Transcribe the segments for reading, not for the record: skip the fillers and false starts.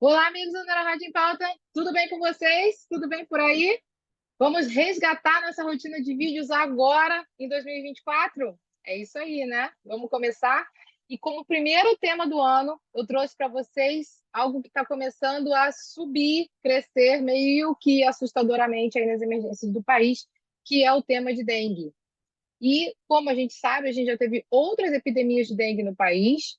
Olá, amigos do Neura Rádio em Pauta. Tudo bem com vocês? Tudo bem por aí? Vamos resgatar nossa rotina de vídeos agora, em 2024? É isso aí, né? Vamos começar. E como primeiro tema do ano, eu trouxe para vocês algo que está começando a subir, crescer meio que assustadoramente aí nas emergências do país, que é o tema de dengue. E, como a gente sabe, a gente já teve outras epidemias de dengue no país.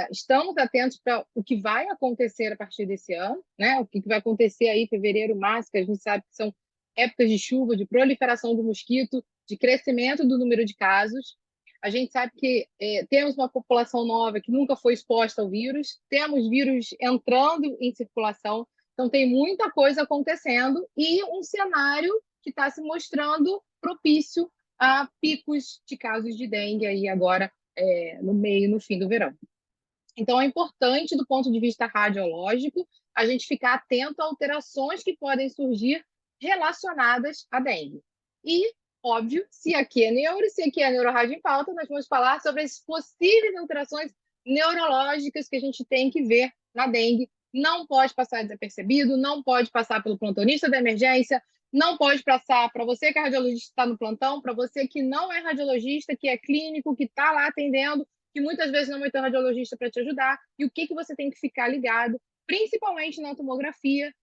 Estamos atentos para o que vai acontecer a partir desse ano, né? O que vai acontecer aí em fevereiro, março, que a gente sabe que são épocas de chuva, de proliferação do mosquito, de crescimento do número de casos. A gente sabe que temos uma população nova que nunca foi exposta ao vírus, temos vírus entrando em circulação, então tem muita coisa acontecendo e um cenário que está se mostrando propício a picos de casos de dengue aí agora no meio, no fim do verão. Então, é importante, do ponto de vista radiológico, a gente ficar atento a alterações que podem surgir relacionadas à dengue. E, óbvio, se aqui é neuro, se aqui é Neurorádio em Pauta, nós vamos falar sobre as possíveis alterações neurológicas que a gente tem que ver na dengue. Não pode passar desapercebido, não pode passar pelo plantonista da emergência, não pode passar para você que é radiologista está no plantão, para você que não é radiologista, que é clínico, que está lá atendendo, que muitas vezes não vai ter radiologista para te ajudar, e o que você tem que ficar ligado, principalmente na tomografia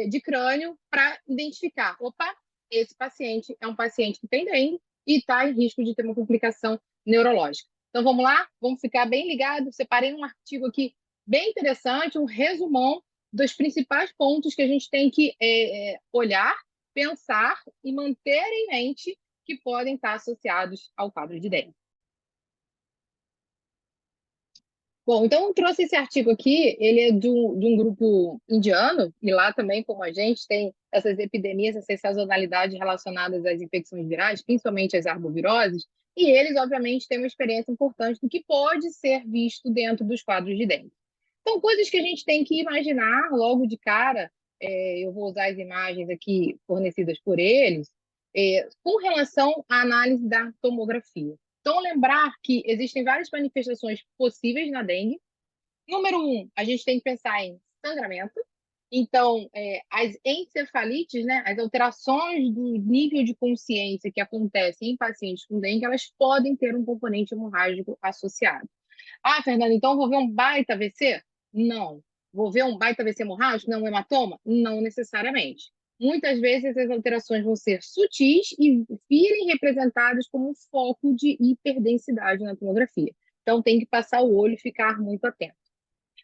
de crânio, para identificar, opa, esse paciente é um paciente que tem dengue e está em risco de ter uma complicação neurológica. Então vamos lá, vamos ficar bem ligados. Separei um artigo aqui bem interessante, um resumão dos principais pontos que a gente tem que olhar, pensar e manter em mente que podem estar associados ao quadro de dengue. Bom, então eu trouxe esse artigo aqui, ele é de um grupo indiano, e lá também, como a gente, tem essas epidemias, essas sazonalidades relacionadas às infecções virais, principalmente as arboviroses, e eles, obviamente, têm uma experiência importante do que pode ser visto dentro dos quadros de dengue. Então, coisas que a gente tem que imaginar logo de cara, eu vou usar as imagens aqui fornecidas por eles, com relação à análise da tomografia. Então, lembrar que existem várias manifestações possíveis na dengue. Número um, a gente tem que pensar em sangramento. Então, as encefalites, né, as alterações do nível de consciência que acontecem em pacientes com dengue, elas podem ter um componente hemorrágico associado. Ah, Fernanda, então vou ver um baita AVC? Não. Vou ver um baita AVC hemorrágico? Não, um hematoma? Não necessariamente. Muitas vezes as alterações vão ser sutis e virem representadas como um foco de hiperdensidade na tomografia. Então tem que passar o olho e ficar muito atento.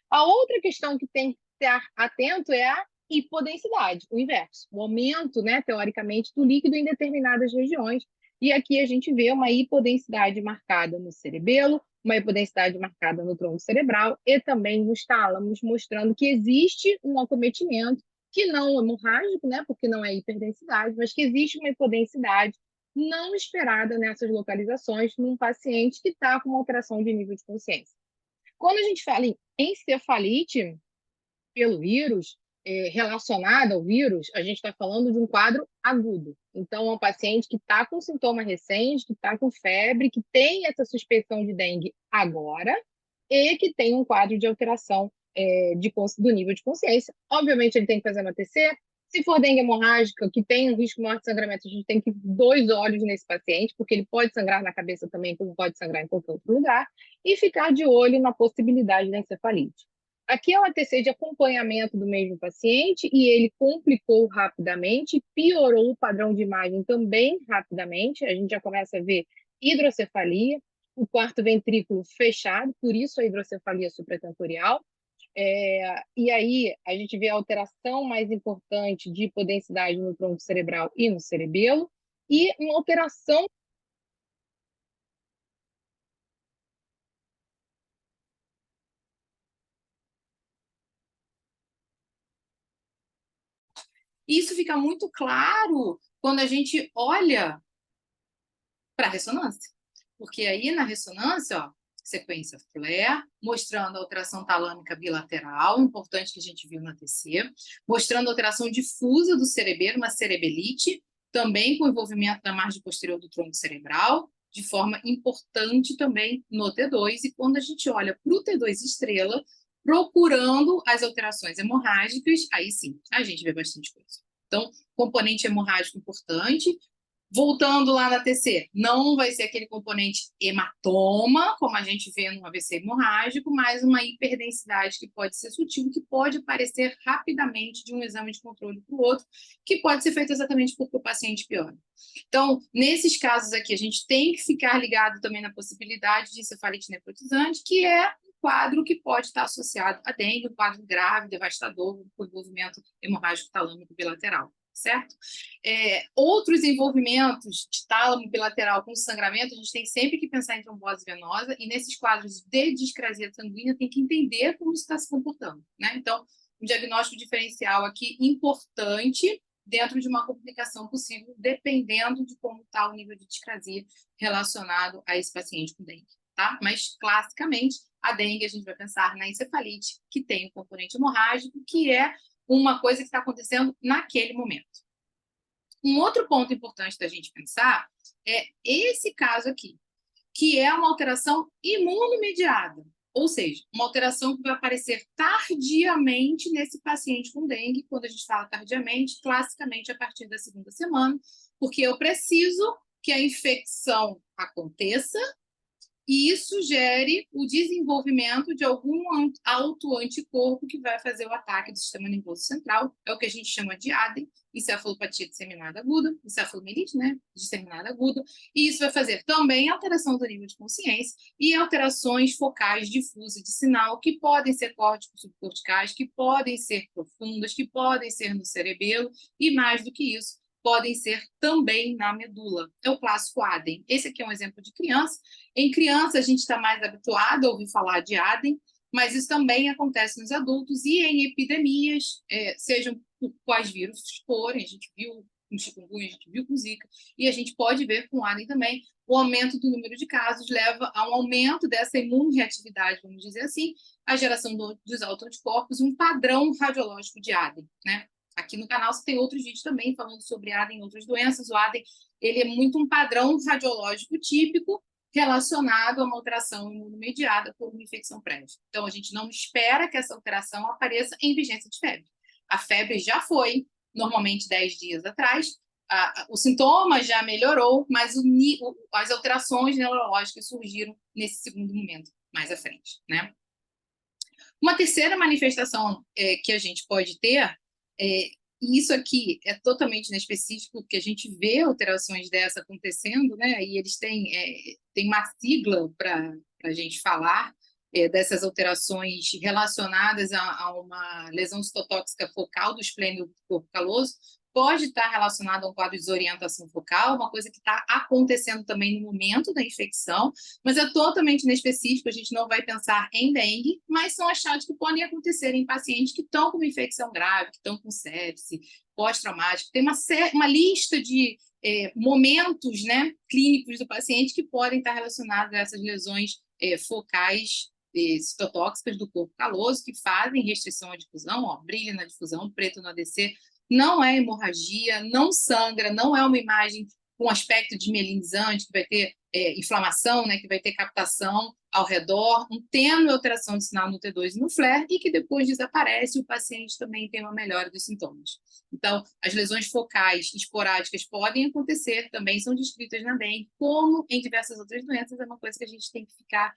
A outra questão que tem que estar atento é a hipodensidade, o inverso, o aumento, né, teoricamente, do líquido em determinadas regiões. E aqui a gente vê uma hipodensidade marcada no cerebelo, uma hipodensidade marcada no tronco cerebral e também nos tálamos, mostrando que existe um acometimento que não é hemorrágico, né, porque não é hiperdensidade, mas que existe uma hipodensidade não esperada nessas localizações num paciente que está com uma alteração de nível de consciência. Quando a gente fala em encefalite pelo vírus, relacionada ao vírus, a gente está falando de um quadro agudo. Então, é um paciente que está com sintoma recente, que está com febre, que tem essa suspeição de dengue agora e que tem um quadro de alteração do nível de consciência. Obviamente, ele tem que fazer uma TC. Se for dengue hemorrágica, que tem um risco maior de sangramento, a gente tem que dois olhos nesse paciente, porque ele pode sangrar na cabeça também, como pode sangrar em qualquer outro lugar, e ficar de olho na possibilidade da encefalite. Aqui é um ATC de acompanhamento do mesmo paciente e ele complicou rapidamente, piorou o padrão de imagem também rapidamente. A gente já começa a ver hidrocefalia, o quarto ventrículo fechado, por isso a hidrocefalia supratentorial. E aí a gente vê a alteração mais importante de hipodensidade no tronco cerebral e no cerebelo, e uma alteração. Isso fica muito claro quando a gente olha para a ressonância. Porque aí na ressonância, ó, sequência flare, mostrando a alteração talâmica bilateral, importante que a gente viu na TC, mostrando a alteração difusa do cerebelo, uma cerebelite, também com envolvimento da margem posterior do tronco cerebral, de forma importante também no T2. E quando a gente olha para o T2 estrela, procurando as alterações hemorrágicas, aí sim, a gente vê bastante coisa. Então, componente hemorrágico importante. Voltando lá na TC, não vai ser aquele componente hematoma, como a gente vê no AVC hemorrágico, mas uma hiperdensidade que pode ser sutil, que pode aparecer rapidamente de um exame de controle para o outro, que pode ser feito exatamente porque o paciente piora. Então, nesses casos aqui, a gente tem que ficar ligado também na possibilidade de encefalite necrotizante, que é um quadro que pode estar associado a dengue, um quadro grave, devastador, por envolvimento hemorrágico talâmico bilateral, certo? Outros envolvimentos de tálamo bilateral com sangramento, a gente tem sempre que pensar em trombose venosa, e nesses quadros de discrasia sanguínea tem que entender como isso está se comportando, né? Então, um diagnóstico diferencial aqui importante dentro de uma complicação possível, dependendo de como está o nível de discrasia relacionado a esse paciente com dengue, tá? Mas, classicamente, a dengue a gente vai pensar na encefalite, que tem o componente hemorrágico, que é uma coisa que está acontecendo naquele momento. Um outro ponto importante da gente pensar é esse caso aqui, que é uma alteração imunomediada, ou seja, uma alteração que vai aparecer tardiamente nesse paciente com dengue. Quando a gente fala tardiamente, classicamente a partir da segunda semana, porque eu preciso que a infecção aconteça e isso gere o desenvolvimento de algum autoanticorpo que vai fazer o ataque do sistema nervoso central, é o que a gente chama de ADEM, encefalopatia disseminada aguda, encefalomielite, né, disseminada aguda, e isso vai fazer também alteração do nível de consciência e alterações focais difusas de sinal, que podem ser córticos subcorticais, que podem ser profundas, que podem ser no cerebelo, e mais do que isso, podem ser também na medula. É o clássico ADEM. Esse aqui é um exemplo de criança. Em criança, a gente está mais habituado a ouvir falar de ADEM, mas isso também acontece nos adultos e em epidemias, sejam por quais vírus forem. A gente viu com chikungunya, a gente viu com zika, e a gente pode ver com ADEM também. O aumento do número de casos leva a um aumento dessa imunoreatividade, vamos dizer assim, a geração dos autoanticorpos, um padrão radiológico de ADEM, né? Aqui no canal você tem outros vídeos também falando sobre ADEM e outras doenças. O ADEM, ele é muito um padrão radiológico típico relacionado a uma alteração imunomediada por uma infecção prévia. Então, a gente não espera que essa alteração apareça em vigência de febre. A febre já foi, normalmente 10 dias atrás, o sintoma já melhorou, mas as alterações neurológicas surgiram nesse segundo momento, mais à frente, né? Uma terceira manifestação que a gente pode ter, e isso aqui é totalmente inespecífico, porque a gente vê alterações dessa acontecendo, né? E eles têm uma sigla para a gente falar dessas alterações relacionadas a uma lesão citotóxica focal do esplênio do corpo caloso. Pode estar relacionado a um quadro de desorientação focal, uma coisa que está acontecendo também no momento da infecção, mas é totalmente inespecífico, a gente não vai pensar em dengue, mas são achados que podem acontecer em pacientes que estão com uma infecção grave, que estão com sepse, pós-traumático. Tem uma lista de momentos, né, clínicos do paciente que podem estar relacionados a essas lesões focais citotóxicas do corpo caloso, que fazem restrição à difusão, ó, brilho na difusão, preto no ADC, não é hemorragia, não sangra, não é uma imagem com aspecto de mielinizante, que vai ter inflamação, né, que vai ter captação ao redor, um tênue alteração de sinal no T2 e no FLAIR, e que depois desaparece e o paciente também tem uma melhora dos sintomas. Então, as lesões focais esporádicas podem acontecer, também são descritas na dengue, como em diversas outras doenças, é uma coisa que a gente tem que ficar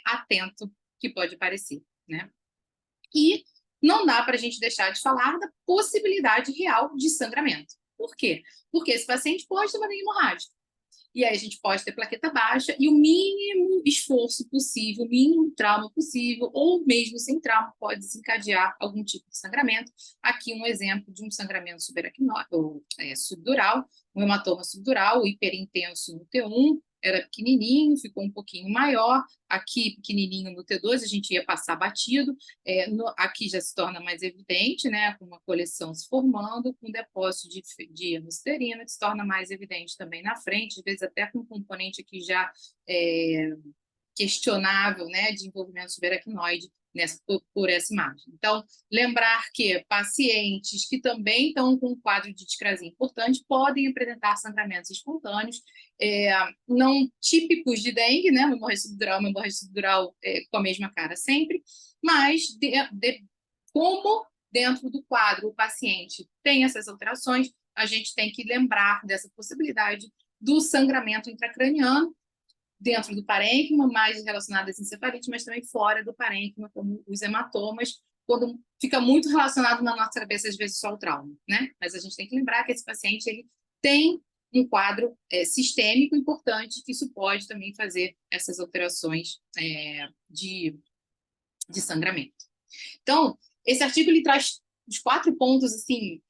atento que pode aparecer, né? E não dá para a gente deixar de falar da possibilidade real de sangramento. Por quê? Porque esse paciente pode ter uma dengue hemorrágica. E aí a gente pode ter plaqueta baixa e o mínimo esforço possível, o mínimo trauma possível, ou mesmo sem trauma, pode desencadear algum tipo de sangramento. Aqui um exemplo de um sangramento subdural, um hematoma subdural, hiperintenso no T1, era pequenininho, ficou um pouquinho maior, aqui pequenininho no T2, a gente ia passar batido, aqui já se torna mais evidente, né, com uma coleção se formando, com depósito de hemosterina, que se torna mais evidente também na frente, às vezes até com um componente aqui já questionável, né, de envolvimento subaracnoide por essa imagem. Então, lembrar que pacientes que também estão com um quadro de discrasia importante podem apresentar sangramentos espontâneos, não típicos de dengue, né, uma hemorragia subdural com a mesma cara sempre, mas como dentro do quadro o paciente tem essas alterações, a gente tem que lembrar dessa possibilidade do sangramento intracraniano dentro do parênquima, mais relacionado às encefalites, mas também fora do parênquima, como os hematomas, quando fica muito relacionado na nossa cabeça, às vezes, só o trauma, né? Mas a gente tem que lembrar que esse paciente ele tem um quadro sistêmico importante, que isso pode também fazer essas alterações de sangramento. Então, esse artigo ele traz os 4 pontos assim,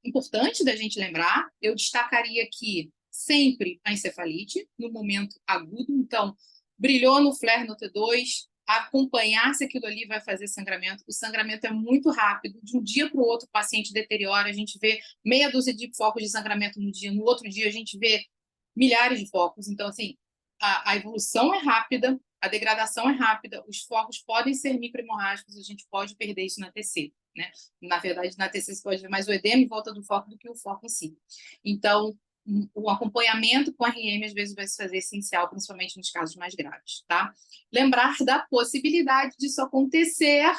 importantes da gente lembrar. Eu destacaria aqui sempre a encefalite, no momento agudo. Então, brilhou no flare no T2, acompanhar se aquilo ali vai fazer sangramento. O sangramento é muito rápido, de um dia para o outro o paciente deteriora, a gente vê meia dúzia de focos de sangramento no dia, no outro dia a gente vê milhares de focos. Então, assim, a evolução é rápida, a degradação é rápida, os focos podem ser microhemorrágicos, a gente pode perder isso na TC, né? Na verdade, na TC você pode ver mais o edema em volta do foco do que o foco em si. Então, o acompanhamento com RM às vezes vai se fazer essencial, principalmente nos casos mais graves, tá? Lembrar da possibilidade disso acontecer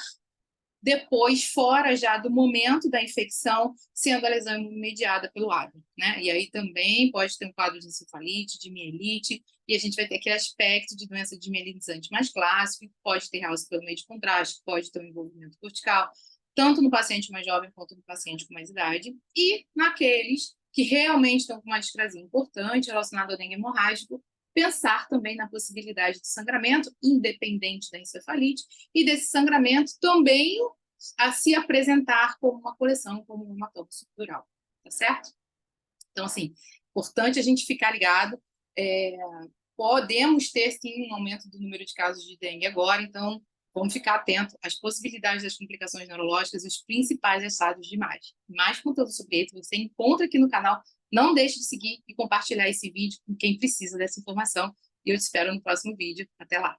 depois, fora já do momento da infecção, sendo a lesão imediada pelo hábito, né? E aí também pode ter um quadro de encefalite, de mielite, e a gente vai ter aquele aspecto de doença desmielinizante mais clássico, pode ter realce pelo meio de contraste, pode ter um envolvimento cortical, tanto no paciente mais jovem quanto no paciente com mais idade, e naqueles que realmente estão com uma discrasia importante relacionada ao dengue hemorrágico, pensar também na possibilidade de sangramento, independente da encefalite, e desse sangramento também a se apresentar como uma coleção, como um hematoma subdural, tá certo? Então, assim, importante a gente ficar ligado. Podemos ter, sim, um aumento do número de casos de dengue agora, então vamos ficar atento às possibilidades das complicações neurológicas e os principais estados de imagem. Mais conteúdo sobre isso você encontra aqui no canal. Não deixe de seguir e compartilhar esse vídeo com quem precisa dessa informação. E eu te espero no próximo vídeo. Até lá!